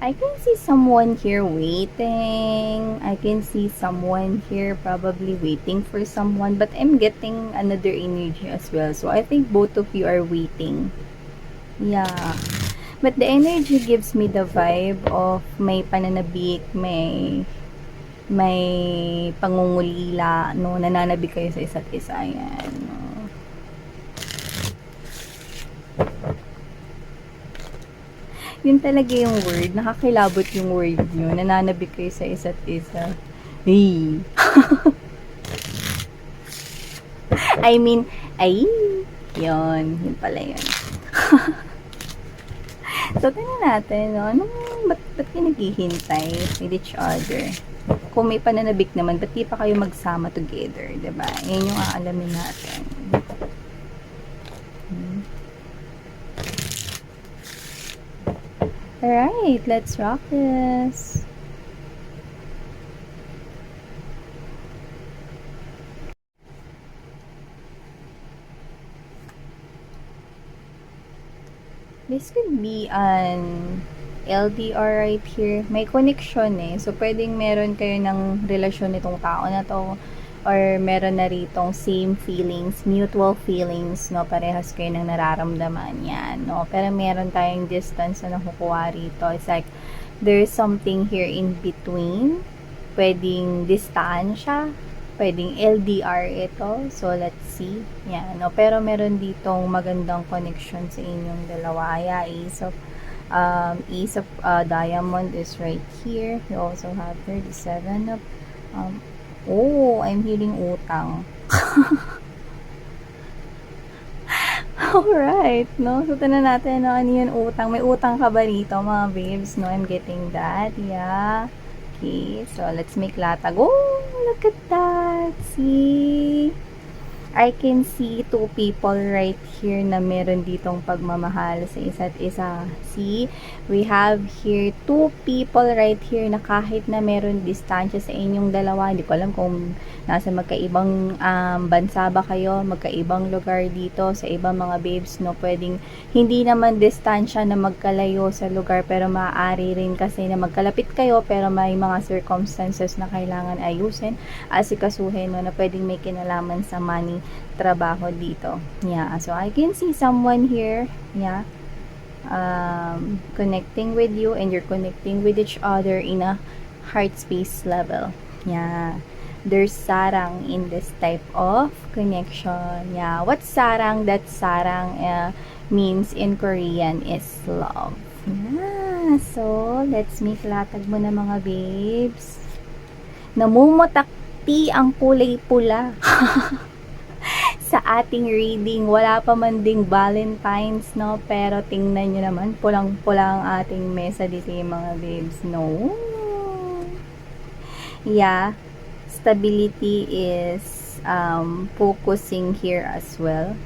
I can see someone here waiting. I can see someone here probably waiting for someone. But I'm getting another energy as well. So I think both of you are waiting. Yeah. But the energy gives me the vibe of may pananabik, may pangungulila, no? Nananabik kayo sa isa't isa. Ayan, no? Yun talaga yung word. Nakakilabot yung word nyo. Nananabik kayo sa isa't isa. Hey. I mean, ay. Yun. Yun pala yun. So, tingnan natin, no? Ba't kayo naghihintay with each other? Kung may pananabik naman, ba't di pa kayo magsama together? Diba? Yan yung aalamin natin. Alright, let's rock this. This could be an LDR right here. May connection eh. So, pwedeng meron kayo ng relasyon nitong tao na to. Or meron na ritong same feelings, mutual feelings, no? Parehas kayo ng nararamdaman yan, no? Pero meron tayong distance na nakukuha rito. It's like, there's something here in between. Pwedeng distansya. Pwedeng LDR ito. So, let's see. Yan, no? Pero meron ditong magandang connection sa inyong dalawa. Yeah, Ace of Diamond is right here. You also have 37 of oh, I'm hearing utang. Alright, no? So, tanan natin, no? Ano yun utang? May utang ka ba rito, mga babes? No, I'm getting that. Yeah. Okay, so let's make latag. Oh, look at that. See? I can see two people right here na meron ditong pagmamahal sa isa't isa. See? We have here two people right here na kahit na meron distansya sa inyong dalawa. Hindi ko alam kung nasa magkaibang bansa ba kayo, magkaibang lugar dito sa ibang mga babes, no? Pwedeng hindi naman distansya na magkalayo sa lugar, pero maaari rin kasi na magkalapit kayo pero may mga circumstances na kailangan ayusin, asikasuhin, no? Na pwedeng may kinalaman sa money, trabaho dito. Yeah, so I can see someone here, yeah, connecting with you, and you're connecting with each other in a heart space level. Yeah, there's sarang in this type of connection. Yeah, what's sarang? That sarang means in Korean is love. Yeah, so let's make latag mo na, mga babes. Namumutakti ang kulay pula. Sa ating reading, wala pa man ding Valentine's, no? Pero tingnan nyo naman, pulang-pula ang ating mesa dito, mga babes, no? Yeah, stability is focusing here as well.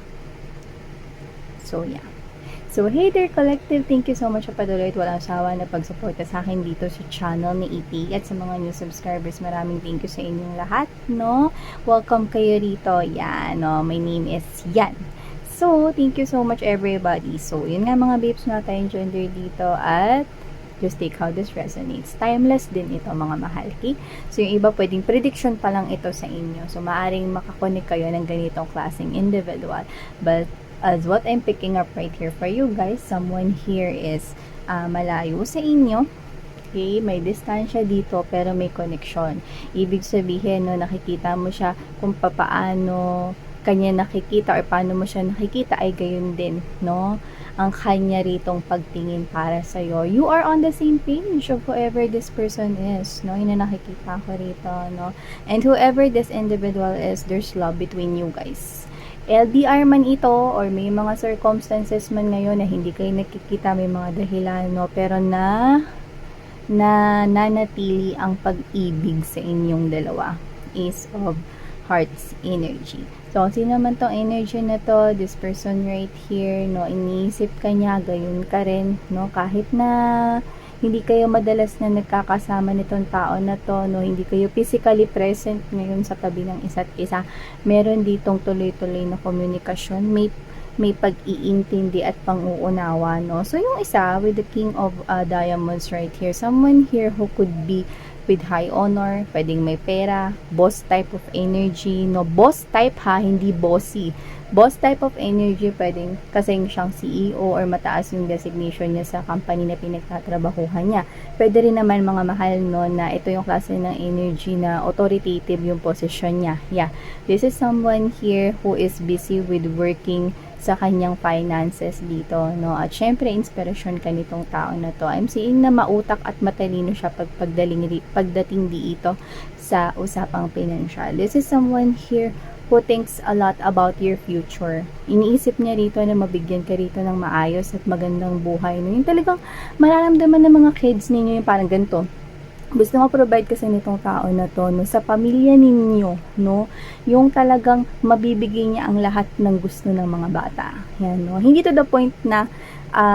So, yeah. So, hey there, collective, thank you so much sa patuloy at walang sawa na pagsuporta sa akin dito sa channel ni EP, at sa mga new subscribers, maraming thank you sa inyong lahat, no? Welcome kayo rito. Yan, no? My name is Yan. So, thank you so much, everybody. So, yun nga, mga babes, na tayong gender dito, at just take how this resonates. Timeless din ito, mga mahal, okay? So, yung iba pwedeng prediction pa lang ito sa inyo. So, maaring makakonek kayo ng ganitong klaseng individual. But, as what I'm picking up right here for you guys, someone here is malayo sa inyo. Okay, may distansya dito pero may connection. Ibig sabihin, no, nakikita mo siya kung paano kanya nakikita or paano mo siya nakikita, ay gayon din, no? Ang kanya ritong pagtingin para sa iyo. You are on the same page of whoever this person is, no? Yun na nakikita ko rito, no? And whoever this individual is, there's love between you guys. LDR man ito or may mga circumstances man ngayon na hindi kayo nakikita, may mga dahilan, no? Pero nanatili ang pag-ibig sa inyong dalawa. Ace of Hearts energy. So, sino naman tong energy na to? This person right here, no? Iniisip ka niya, gayon ka rin, no? Kahit na hindi kayo madalas na nagkakasama nitong tao na to, no? Hindi kayo physically present ngayon sa tabi ng isa't isa. Meron ditong tuloy-tuloy na komunikasyon. may pag-iintindi at pang-uunawa, no? So, yung isa, with the King of Diamonds right here, someone here who could be with high honor, pwedeng may pera, boss type of energy, no? Boss type ha, hindi bossy. Boss type of energy, pwedeng kasing siyang CEO or mataas yung designation niya sa company na pinagtatrabahuhan niya. Pwede rin naman mga mahal, no, na ito yung klase ng energy na authoritative yung position niya. Yeah, this is someone here who is busy with working sa kanyang finances dito, no? At syempre, inspirasyon ka nitong tao na to. I'm seeing na mautak at matalino siya pagdating dito sa usapang financial. This is someone here who thinks a lot about your future. Iniisip niya rito na mabigyan ka rito ng maayos at magandang buhay. No? Yung talagang mararamdaman ng mga kids ninyo yung parang ganito. Gusto ma-provide kasi nitong tao na to, no, sa pamilya ninyo, no, yung talagang mabibigay niya ang lahat ng gusto ng mga bata. Yan, no. Hindi to the point na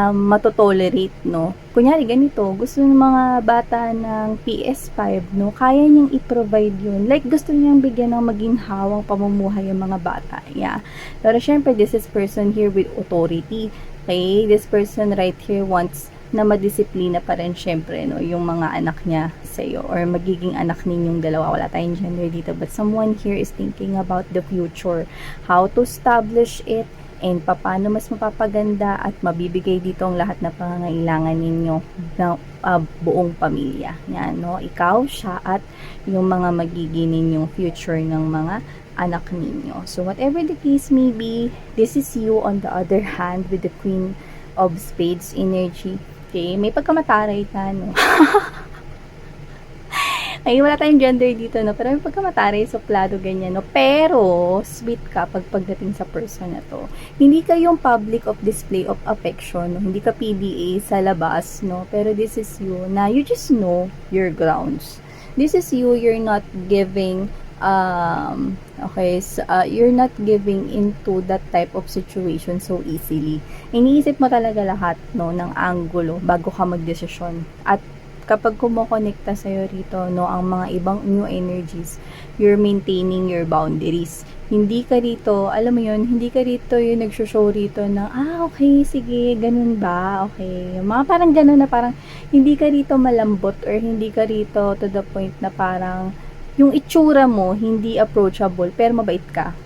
matotolerate, no. Kunyari ganito, gusto ng mga bata ng PS5, no, kaya niyang i-provide yun. Like, gusto niyang bigyan ng maginhawang pamumuhay yung mga bata. Yeah. Pero syempre, this is person here with authority. Okay? This person right here wants na madisiplina pa rin syempre, no, yung mga anak niya sa'yo or magiging anak ninyong dalawa. Wala tayong gender dito, but someone here is thinking about the future, how to establish it, and paano mas mapapaganda at mabibigay dito ang lahat na pangangailangan ninyo ng buong pamilya. Yan, no? Ikaw, siya, at yung mga magiging ninyong future ng mga anak ninyo. So, whatever the case may be, this is you on the other hand with the Queen of Spades energy. Okay, may pagkamataray ka, no? Ay, wala tayong gender dito, no? Pero may pagkamataray, suplado, ganyan, no? Pero, sweet ka pagdating sa person na to. Hindi ka yung public of display of affection, no? Hindi ka PDA sa labas, no? Pero this is you, na you just know your grounds. This is you, you're not giving you're not giving into that type of situation so easily. Iniisip mo talaga lahat, no, ng anggulo bago ka magdesisyon. At kapag kumokonekta sa'yo rito, no, ang mga ibang new energies, you're maintaining your boundaries. Hindi ka rito, alam mo yun, hindi ka rito yung nagsushow rito na, okay, sige, ganun ba? Okay. Mga parang ganun na parang, hindi ka rito malambot or hindi ka rito to the point na parang, yung itsura mo, hindi approachable, pero mabait ka.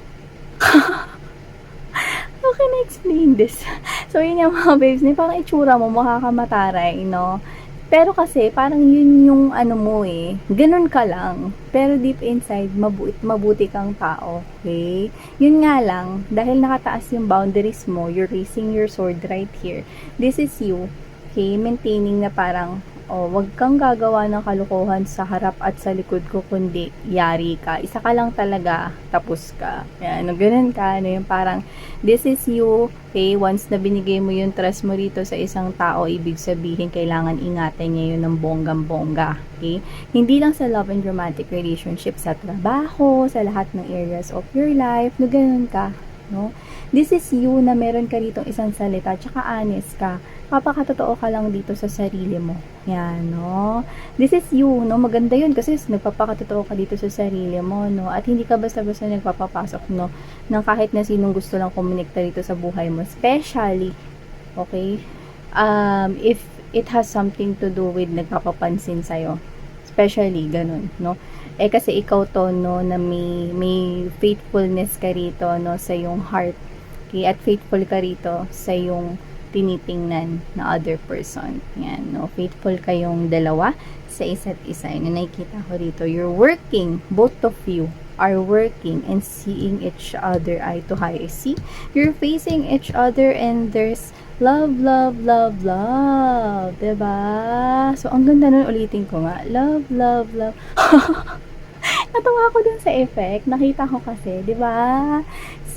How can I explain this? So, yun yung mga babes, parang itsura mo, makakamataray, no? Pero kasi, parang yun yung ano mo ganun ka lang. Pero deep inside, mabuti kang tao, okay? Yun nga lang, dahil nakataas yung boundaries mo, you're raising your sword right here. This is you, okay? Maintaining na parang, wag kang gagawa ng kalokohan sa harap at sa likod ko, kundi yari ka. Isa ka lang talaga, tapos ka. Yan, ganun ka, yung parang, this is you, okay? Once na binigay mo yung trust mo rito sa isang tao, ibig sabihin, kailangan ingatan niya yun ng bonggang-bongga, okay? Hindi lang sa love and romantic relationship, sa trabaho, sa lahat ng areas of your life, ganun ka, no? This is you na meron ka rito isang salita, tsaka honest ka. Papakatotoo ka lang dito sa sarili mo. Yan, no? This is you, no? Maganda yun kasi nagpapakatotoo ka dito sa sarili mo, no? At hindi ka basta-basta nagpapapasok, no? Ng kahit na sinong gusto lang kumonekta dito sa buhay mo. Especially, okay? If it has something to do with nagpapapansin sa'yo. Especially, ganun, no? Kasi ikaw to, no, na may faithfulness ka rito, no, sa yung heart. Okay? At faithful ka rito sa yung tinitingnan na other person. Yan, no? Faithful kayong dalawa sa isa't isa. Na nakikita ko rito, you're working, both of you are working and seeing each other eye to eye. See? You're facing each other and there's love, love, love, love. Diba? So, ang ganda nun, ulitin ko nga. Love, love, love. Natawa ako dun sa effect. Nakita ko kasi, di ba?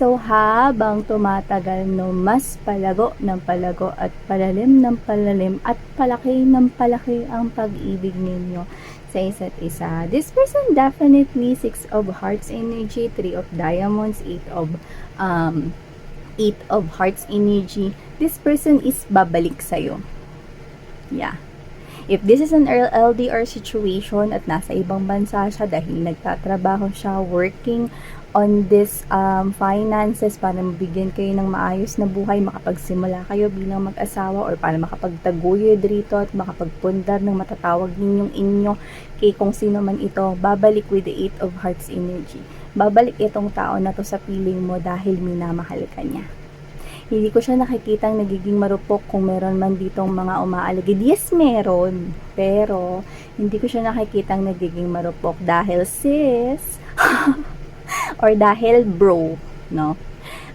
So, habang tumatagal, no, mas palago ng palago at palalim ng palalim at palaki ng palaki ang pag-ibig ninyo sa isa't isa. This person definitely 6 of Hearts energy, 3 of Diamonds, 8 of Hearts energy. This person is babalik sa'yo. Yeah. If this is an LDR situation at nasa ibang bansa siya dahil nagtatrabaho siya, working on this finances para mabigyan kayo ng maayos na buhay, makapagsimula kayo bilang mag-asawa or para makapagtaguyod rito at makapagpundar ng matatawag ninyong inyo kay kung sino man ito, babalik with the 8 of Hearts energy. Babalik itong tao na to sa piling mo dahil minamahal ka niya. Hindi ko siya nakikitang nagiging marupok kung meron man ditong mga umaaligid. Yes, meron. Pero, hindi ko siya nakikitang nagiging marupok dahil sis, or dahil bro, no?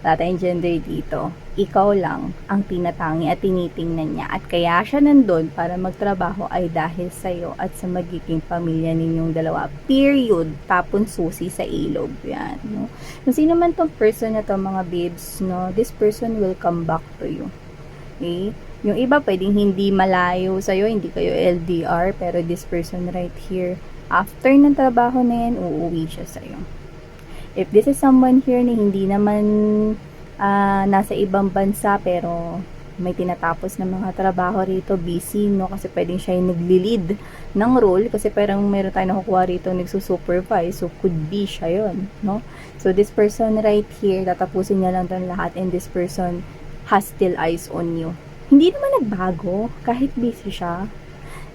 Wala tayong gender dito. Ikaw lang ang tinatangi at tinitingnan niya. At kaya siya nandun para magtrabaho ay dahil sa'yo at sa magiging pamilya ninyong dalawa. Period. Tapon susi sa ilog. Yan, no? Kung sino man tong person na to, mga babes, no? This person will come back to you. Okay? Yung iba pwedeng hindi malayo sa'yo, hindi kayo LDR, pero this person right here, after ng trabaho na yan, uuwi siya sa'yo. If this is someone here na hindi naman nasa ibang bansa pero may tinatapos na mga trabaho rito, busy, no? Kasi pwedeng siya yung nagli-lead ng role kasi parang meron tayo nakukuha rito nagsusupervise, so could be siya yun, no? So this person right here, tatapusin niya lang itong lahat and this person has still eyes on you. Hindi naman nagbago kahit busy siya.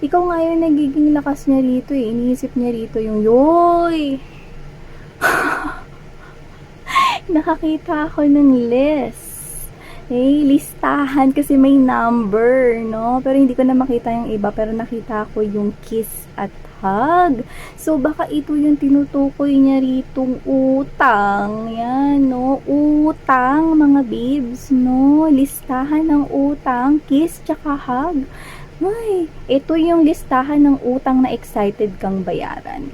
Ikaw nga yung nagiging lakas niya rito eh. Iniisip niya rito yung yoy! Nakakita ako ng list. Listahan kasi may number, no? Pero hindi ko na makita yung iba, pero nakita ko yung kiss at hug. So, baka ito yung tinutukoy niya ritong utang. Yan, no? Utang, mga babes, no? Listahan ng utang, kiss, tsaka hug. Ay, ito yung listahan ng utang na excited kang bayaran.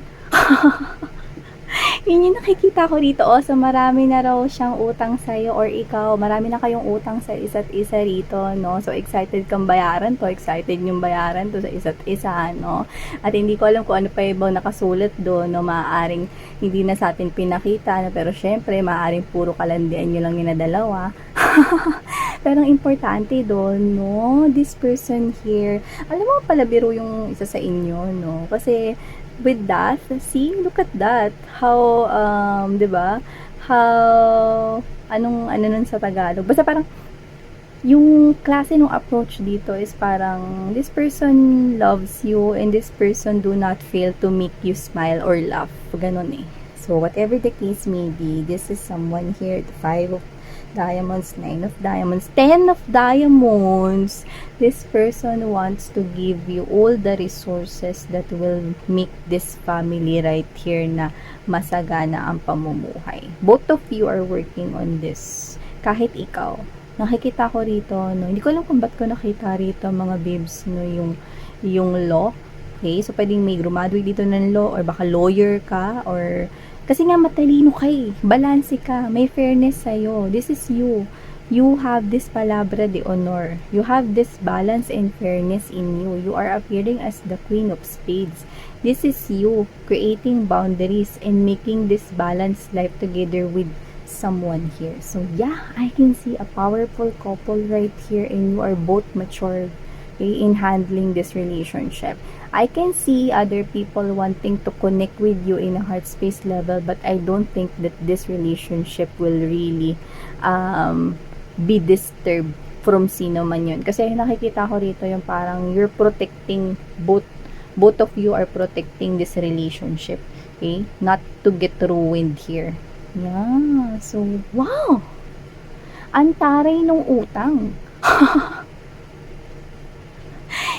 Yun yung nakikita ko rito. O, so marami na raw siyang utang sa'yo or ikaw, marami na kayong utang sa isa't isa rito, no? So, excited kang bayaran to, excited yung bayaran to sa isa't isa, no? At hindi ko alam kung ano pa ibang nakasulat doon, no? Maaaring hindi na sa atin pinakita, no? Pero syempre, maaaring puro kalandian nyo lang yung dalawa. Pero ang importante doon, no? This person here, alam mo pala biro yung isa sa inyo, no? Kasi, with that, see, look at that. How, 'di ba? How, ano nun sa Tagalog? Basta parang, yung klase ng approach dito is parang, this person loves you and this person do not fail to make you smile or laugh. Ganon eh. So, whatever the case may be, this is someone here, the 5 of Diamonds, 9 of Diamonds, 10 of Diamonds. This person wants to give you all the resources that will make this family right here na masagana ang pamumuhay. Both of you are working on this. Kahit ikaw. Nakikita ko rito, no? Hindi ko alam kung ba't ko nakita rito, mga babes, no? Yung law. Okay? So, pwedeng may graduate dito ng law or baka lawyer ka or kasi nga matalino kay, balanse ka, may fairness sa'yo. This is you. You have this palabra de honor. You have this balance and fairness in you. You are appearing as the Queen of Spades. This is you creating boundaries and making this balanced life together with someone here. So yeah, I can see a powerful couple right here and you are both mature, okay, in handling this relationship. I can see other people wanting to connect with you in a heart space level, but I don't think that this relationship will really be disturbed from sino man yun. Kasi nakikita ko rito yung parang you're protecting, both of you are protecting this relationship, okay? Not to get ruined here. Yeah, so wow! Ang taray ng utang.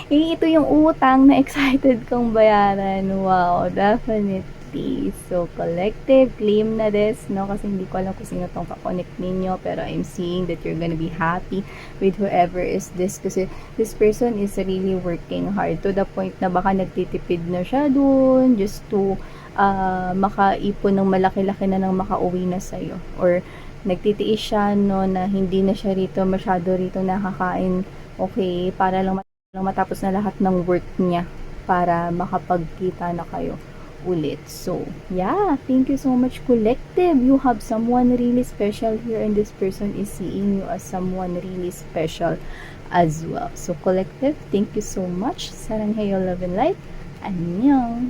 Ito yung utang na excited kang bayaran. Wow, definitely. So, collective, claim na this, no? Kasi hindi ko alam kung sino tong kakonect ninyo. Pero I'm seeing that you're gonna be happy with whoever is this. Kasi this person is really working hard to the point na baka nagtitipid na siya dun just to makaipon ng malaki-laki na nang makauwi na sa'yo. Or nagtitiis siya, no, na hindi na siya rito, masyado rito nakakain. Okay, para lang matapos na lahat ng work niya para makapagkita na kayo. ulit. So, yeah, thank you so much, collective. You have someone really special here, and this person is seeing you as someone really special as well. So, collective, thank you so much. Saranghayo, love and light. Annyeong.